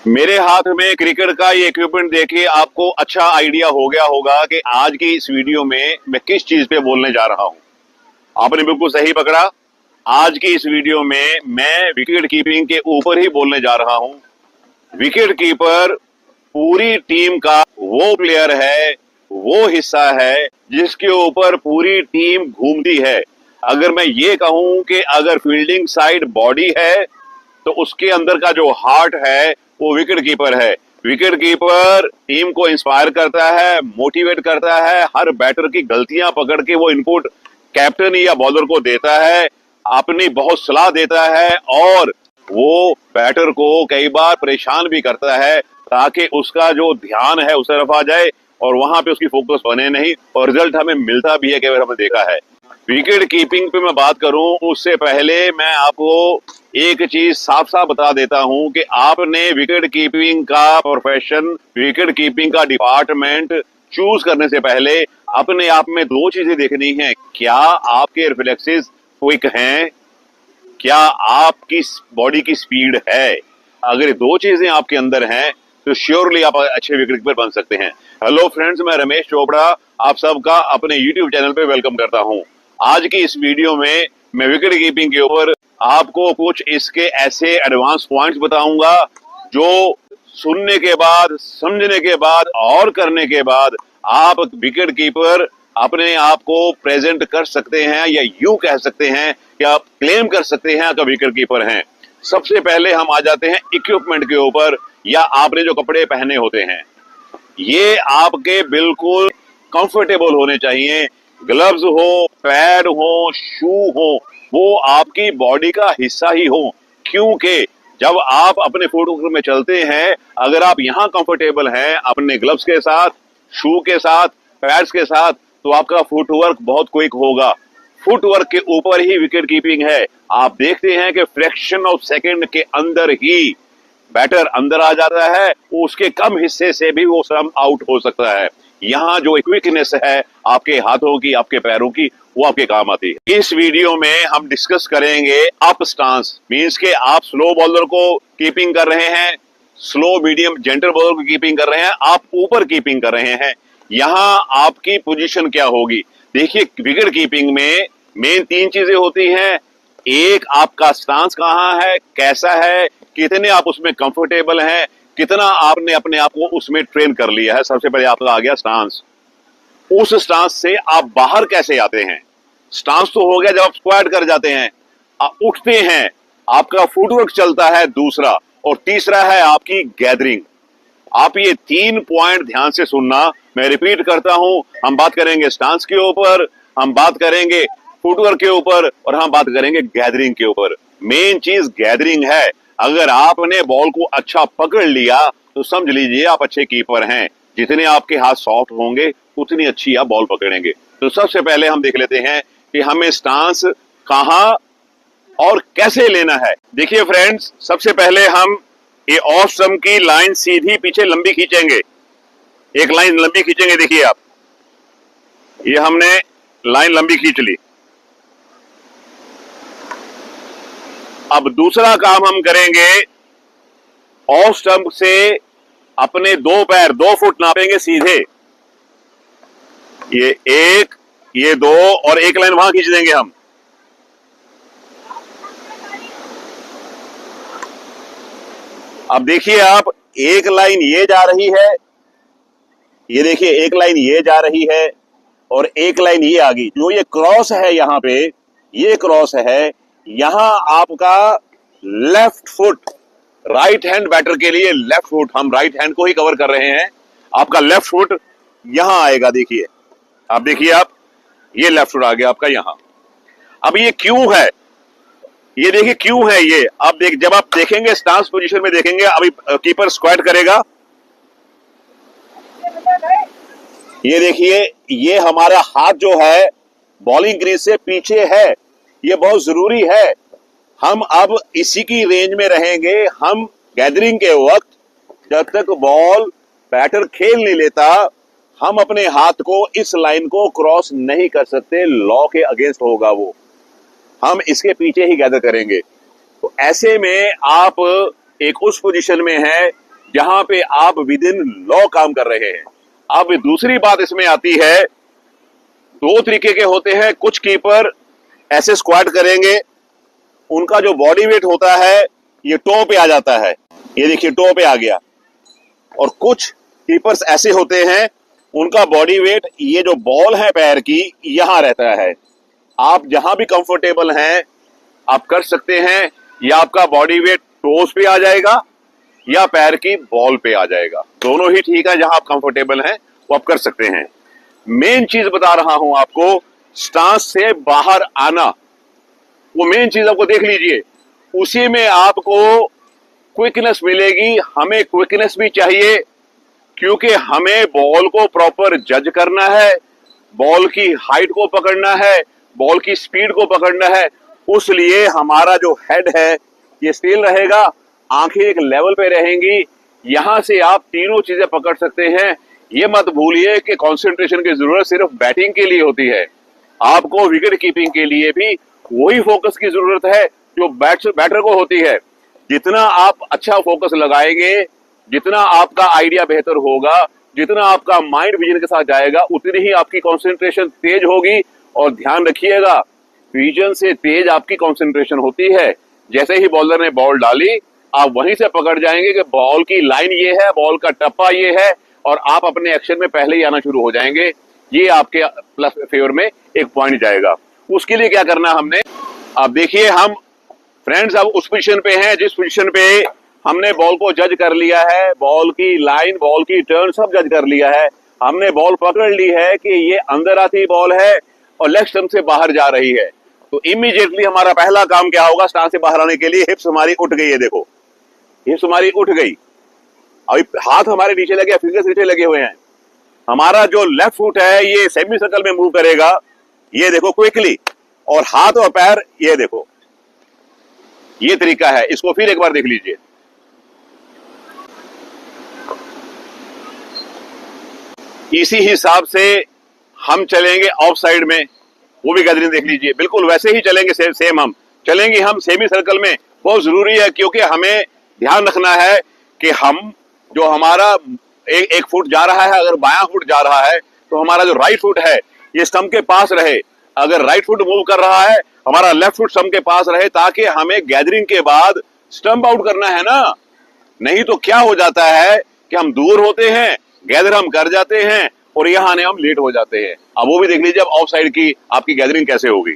मेरे हाथ में क्रिकेट का ये इक्विपमेंट देखे आपको अच्छा आइडिया हो गया होगा कि आज की इस वीडियो में मैं किस चीज पे बोलने जा रहा हूं। आपने बिल्कुल सही पकड़ा। आज की इस वीडियो में मैं विकेट कीपिंग के ऊपर ही बोलने जा रहा हूं। विकेट कीपर पूरी टीम का वो प्लेयर है, वो हिस्सा है जिसके ऊपर पूरी टीम घूमती है। अगर मैं ये कहूं कि अगर फील्डिंग साइड बॉडी है तो उसके अंदर का जो हार्ट है वो विकेट कीपर है। विकेट कीपर टीम को इंस्पायर करता है, मोटिवेट करता है, हर बैटर की गलतियां पकड़ के वो इनपुट कैप्टन या बॉलर को देता है, अपनी बहुत सलाह देता है और वो बैटर को कई बार परेशान भी करता है ताकि उसका जो ध्यान है उस तरफ आ जाए और वहां पे उसकी फोकस बने नहीं, और रिजल्ट हमें मिलता भी है, कई बार हमने देखा है। विकेट कीपिंग पे मैं बात करूं उससे पहले मैं आपको एक चीज साफ साफ बता देता हूं कि आपने विकेट कीपिंग का प्रोफेशन, विकेट कीपिंग का डिपार्टमेंट चूज करने से पहले अपने आप में दो चीजें देखनी है। क्या आपके रिफ्लेक्सेस क्विक हैं? क्या आपकी बॉडी की स्पीड है? अगर ये दो चीजें आपके अंदर हैं तो श्योरली आप अच्छे विकेट कीपर बन सकते हैं। हेलो फ्रेंड्स, मैं रमेश चोपड़ा आप सबका अपने यूट्यूब चैनल पे वेलकम करता हूं। आज की इस वीडियो में मैं विकेट कीपिंग के ऊपर आपको कुछ इसके ऐसे एडवांस पॉइंट्स बताऊंगा जो सुनने के बाद, समझने के बाद और करने के बाद आप विकेट कीपर अपने आप को प्रेजेंट कर सकते हैं, या यूं कह सकते हैं कि आप क्लेम कर सकते हैं कि विकेट कीपर हैं। सबसे पहले हम आ जाते हैं इक्विपमेंट के ऊपर, या आपने जो कपड़े पहने होते हैं ये आपके बिल्कुल कंफर्टेबल होने चाहिए। ग्लव्स हो, पैड हो, शू हो, वो आपकी बॉडी का हिस्सा ही हो, क्योंकि जब आप अपने फुटवर्क में चलते हैं, अगर आप यहां कंफर्टेबल हैं अपने ग्लव्स के साथ, शू के साथ, पैड्स के साथ, तो आपका फुटवर्क बहुत क्विक होगा। फुटवर्क के ऊपर ही विकेट कीपिंग है। आप देखते हैं कि फ्रैक्शन ऑफ सेकंड के अंदर ही बैटर अंदर आ जाता है, उसके कम हिस्से से भी वो सम आउट हो सकता है। यहाँ जो क्विकनेस है आपके हाथों की, आपके पैरों की, वो आपके काम आती है। इस वीडियो में हम डिस्कस करेंगे अप स्टांस, मींस के आप स्लो बॉलर को कीपिंग कर रहे हैं, स्लो मीडियम जेंटल बॉलर को कीपिंग कर रहे हैं, आप ऊपर कीपिंग कर रहे हैं। यहाँ आपकी पोजीशन क्या होगी? देखिए, विकेट कीपिंग में मेन तीन चीजें होती हैं। एक, आपका स्टांस कहाँ है, कैसा है, कितने आप उसमें कंफर्टेबल हैं, कितना आपने अपने आप को उसमें ट्रेन कर लिया है। सबसे पहले आपका आ गया स्टांस। उस स्टांस से आप बाहर कैसे आते हैं? स्टांस तो हो गया जब आप स्क्वाट कर जाते हैं, आप उठते हैं, आपका फुटवर्क चलता है दूसरा, और तीसरा है आपकी गैदरिंग। आप ये तीन पॉइंट ध्यान से सुनना, मैं रिपीट करता हूं। हम बात करेंगे स्टांस के ऊपर, हम बात करेंगे फुटवर्क के ऊपर, और हम बात करेंगे गैदरिंग के ऊपर। मेन चीज गैदरिंग है। अगर आपने बॉल को अच्छा पकड़ लिया तो समझ लीजिए आप अच्छे कीपर हैं। जितने आपके हाथ सॉफ्ट होंगे उतनी अच्छी आप बॉल पकड़ेंगे। तो सबसे पहले हम देख लेते हैं कि हमें स्टांस कहां और कैसे लेना है। देखिए फ्रेंड्स, सबसे पहले हम ये ऑफ स्टंप की लाइन सीधी पीछे लंबी खींचेंगे। एक लाइन लंबी खींचेंगे, देखिए आप, ये हमने लाइन लंबी खींच ली। अब दूसरा काम हम करेंगे, ऑफ स्टंप से अपने दो पैर 2 फुट नापेंगे सीधे। ये एक, ये दो, और एक लाइन वहां खींच देंगे हम। अब देखिए आप, एक लाइन ये जा रही है, ये देखिए एक लाइन ये जा रही है, और एक लाइन ये आ गई। जो ये क्रॉस है यहां पे, ये क्रॉस है, यहां आपका left foot, right hand batter के लिए लेफ्ट फुट, हम राइट हैंड को ही कवर कर रहे हैं। आपका लेफ्ट फुट यहां आएगा, देखिए आप, देखिए आप, ये लेफ्ट फुट आ गया आपका यहां। अब ये क्यों है, ये देखिए क्यों है ये। अब जब आप देखेंगे स्टांस पोजीशन में देखेंगे, अभी कीपर स्क्वाट करेगा, ये देखिए, ये हमारा हाथ जो है बॉलिंग क्रीज से पीछे है, ये बहुत जरूरी है। हम अब इसी की रेंज में रहेंगे। हम गैदरिंग के वक्त जब तक बॉल बैटर खेल नहीं लेता, हम अपने हाथ को इस लाइन को क्रॉस नहीं कर सकते, लॉ के अगेंस्ट होगा वो। हम इसके पीछे ही गैदर करेंगे। तो ऐसे में आप एक उस पोजीशन में हैं जहां पे आप विद इन लॉ काम कर रहे हैं। अब दूसरी बात इसमें आती है, दो तरीके के होते हैं। कुछ कीपर ऐसे स्क्वाट करेंगे, उनका जो बॉडी वेट होता है ये टो पे आ जाता है, ये देखिए टो पे आ गया। और कुछ कीपर्स ऐसे होते हैं, उनका बॉडी वेट ये जो बॉल है पैर की यहां रहता है। आप जहां भी कंफर्टेबल हैं आप कर सकते हैं, या आपका बॉडी वेट टोस पे आ जाएगा या पैर की बॉल पे आ जाएगा, दोनों ही ठीक है। जहां आप कंफर्टेबल हैं वो आप कर सकते हैं। मेन चीज बता रहा हूं आपको, स्टांस से बाहर आना, वो मेन चीज आपको देख लीजिए, उसी में आपको क्विकनेस मिलेगी। हमें क्विकनेस भी चाहिए क्योंकि हमें बॉल को प्रॉपर जज करना है, बॉल की हाइट को पकड़ना है, बॉल की स्पीड को पकड़ना है। उसलिए हमारा जो हेड है ये स्टिल रहेगा, आंखें एक लेवल पे रहेंगी। यहां से आप तीनों चीजें पकड़ सकते हैं। ये मत भूलिए कि कंसंट्रेशन की जरूरत सिर्फ बैटिंग के लिए होती है, आपको विकेट कीपिंग के लिए भी वही फोकस की जरूरत है जो बैटर को होती है। जितना आप अच्छा फोकस लगाएंगे, जितना आपका आइडिया बेहतर होगा, जितना आपका माइंड विजन के साथ जाएगा, उतनी ही आपकी कंसंट्रेशन तेज होगी। और ध्यान रखिएगा, विजन से तेज आपकी कंसंट्रेशन होती है। जैसे ही बॉलर ने बॉल डाली, आप वहीं से पकड़ जाएंगे कि बॉल की लाइन ये है, बॉल का टप्पा ये है, और आप अपने एक्शन में पहले ही आना शुरू हो जाएंगे। ये आपके प्लस फेवर में एक पॉइंट जाएगा। उसके लिए क्या करना हमने, अब देखिए हम फ्रेंड्स अब उस पोजीशन पे हैं जिस पोजीशन पे हमने बॉल को जज कर लिया है, बॉल की लाइन, बॉल की टर्न सब जज कर लिया है। हमने बॉल पकड़ ली है कि ये अंदर आती बॉल है और लेग स्टंप से बाहर जा रही है। तो इमीडिएटली हमारा पहला काम क्या होगा, स्टांस से बाहर आने के लिए हिप्स हमारी उठ गई है। देखो हिप्स हमारी उठ गई, अभी हाथ हमारे नीचे लगे, फिंगर्स नीचे लगे हुए हैं। हमारा जो लेफ्ट फुट है ये सेमी सर्कल में मूव करेगा, ये देखो क्विकली, और हाथ और पैर ये देखो, ये तरीका है। इसको फिर एक बार देख लीजिए। इसी हिसाब से हम चलेंगे ऑफ साइड में, वो भी गैदरिंग देख लीजिए, बिल्कुल वैसे ही चलेंगे। सेम हम चलेंगे, हम सेमी सर्कल में। बहुत जरूरी है क्योंकि हमें ध्यान रखना है कि हम जो हमारा एक फुट जा रहा है, अगर बायां फुट जा रहा है तो हमारा जो राइट फुट है ये स्टंप के पास रहे। अगर राइट फुट मूव कर रहा है, हमारा लेफ्ट फुट स्टंप के पास रहे, ताकि हमें गैदरिंग के बाद स्टंप आउट करना है ना। नहीं तो क्या हो जाता है कि हम दूर होते हैं, गैदर हम कर जाते हैं और यहां आने हम लेट हो जाते हैं। अब वो भी देख लीजिए, अब ऑफ साइड की आपकी गैदरिंग कैसे होगी।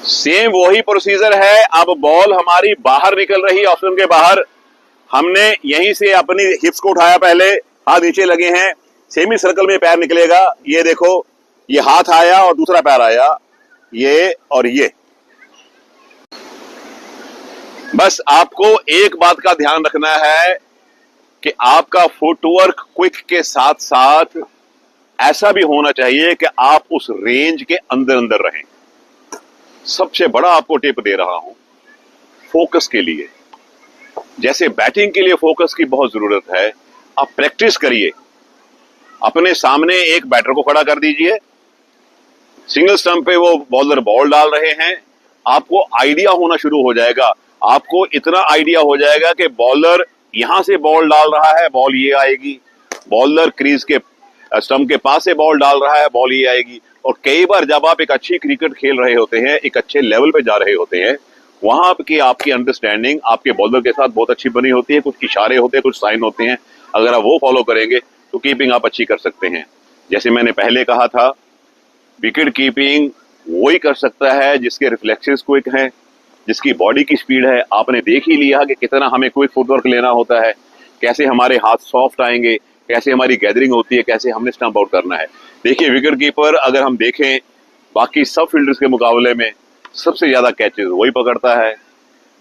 सेम वही प्रोसीजर है। अब बॉल हमारी बाहर निकल रही है, ऑफ स्टंप के बाहर। हमने यहीं से अपनी हिप्स को उठाया, पहले हाथ नीचे लगे हैं, सेमी सर्कल में पैर निकलेगा। ये देखो, ये हाथ आया और दूसरा पैर आया, ये और ये। बस आपको एक बात का ध्यान रखना है कि आपका फुटवर्क क्विक के साथ साथ ऐसा भी होना चाहिए कि आप उस रेंज के अंदर अंदर रहें। सबसे बड़ा आपको टिप दे रहा हूं फोकस के लिए। जैसे बैटिंग के लिए फोकस की बहुत जरूरत है, आप प्रैक्टिस करिए। अपने सामने एक बैटर को खड़ा कर दीजिए, सिंगल स्टंप पे वो बॉलर बॉल डाल रहे हैं, आपको आइडिया होना शुरू हो जाएगा। आपको इतना आइडिया हो जाएगा कि बॉलर यहां से बॉल डाल रहा है, बॉल ये आएगी, बॉलर क्रीज के स्टंप के पास से बॉल डाल रहा है, बॉल ये आएगी। और कई बार जब आप एक अच्छी क्रिकेट खेल रहे होते हैं, एक अच्छे लेवल पे जा रहे होते हैं, वहां की आपकी अंडरस्टैंडिंग आपके बॉलर के साथ बहुत अच्छी बनी होती है। कुछ इशारे होते हैं, कुछ साइन होते हैं, अगर आप वो फॉलो करेंगे तो कीपिंग आप अच्छी कर सकते हैं। जैसे मैंने पहले कहा था, विकेट कीपिंग वही कर सकता है जिसके रिफ्लेक्सेस क्विक हैं, जिसकी बॉडी की स्पीड है। आपने देख ही लिया कि कितना हमें क्विक फुटवर्क लेना होता है, कैसे हमारे हाथ सॉफ्ट आएंगे, कैसे हमारी गैदरिंग होती है, कैसे हमने स्टंप आउट करना है। देखिए विकेट कीपर अगर हम देखें बाकी सब फील्डर्स के मुकाबले में सबसे ज्यादा कैचेस वही पकड़ता है,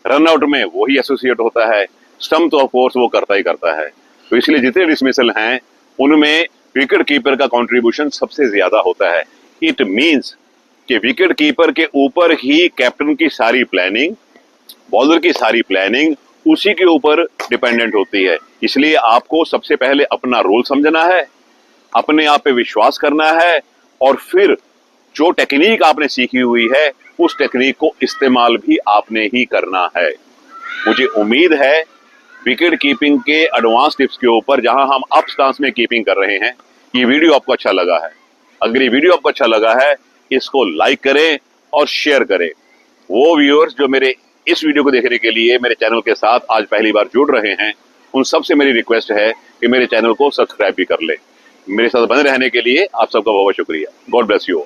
रन आउट में वही एसोसिएट होता है, स्टंप तो ऑफ कोर्स वो करता ही करता है। तो इसलिए जितने डिसमिसल हैं उनमें विकेट कीपर का कंट्रीब्यूशन सबसे ज्यादा होता है। इट मींस कि विकेट कीपर के ऊपर ही कैप्टन की सारी प्लानिंग, बॉलर की सारी प्लानिंग उसी के ऊपर डिपेंडेंट होती है। इसलिए आपको सबसे पहले अपना रोल समझना है, अपने आप पे विश्वास करना है, और फिर जो टेक्निक आपने सीखी हुई है उस टेक्निक को इस्तेमाल भी आपने ही करना है। मुझे उम्मीद है विकेट कीपिंग के एडवांस टिप्स के ऊपर, जहां हम अप स्टांस में कीपिंग कर रहे हैं, ये वीडियो आपको अच्छा लगा है। अगर ये वीडियो आपको अच्छा लगा है, इसको लाइक करें और शेयर करें। वो व्यूअर्स जो मेरे इस वीडियो को देखने के लिए मेरे चैनल के साथ आज पहली बार जुड़ रहे हैं, उन सबसे मेरी रिक्वेस्ट है कि मेरे चैनल को सब्सक्राइब भी कर ले। मेरे साथ बने रहने के लिए आप सबका बहुत बहुत शुक्रिया। God bless you.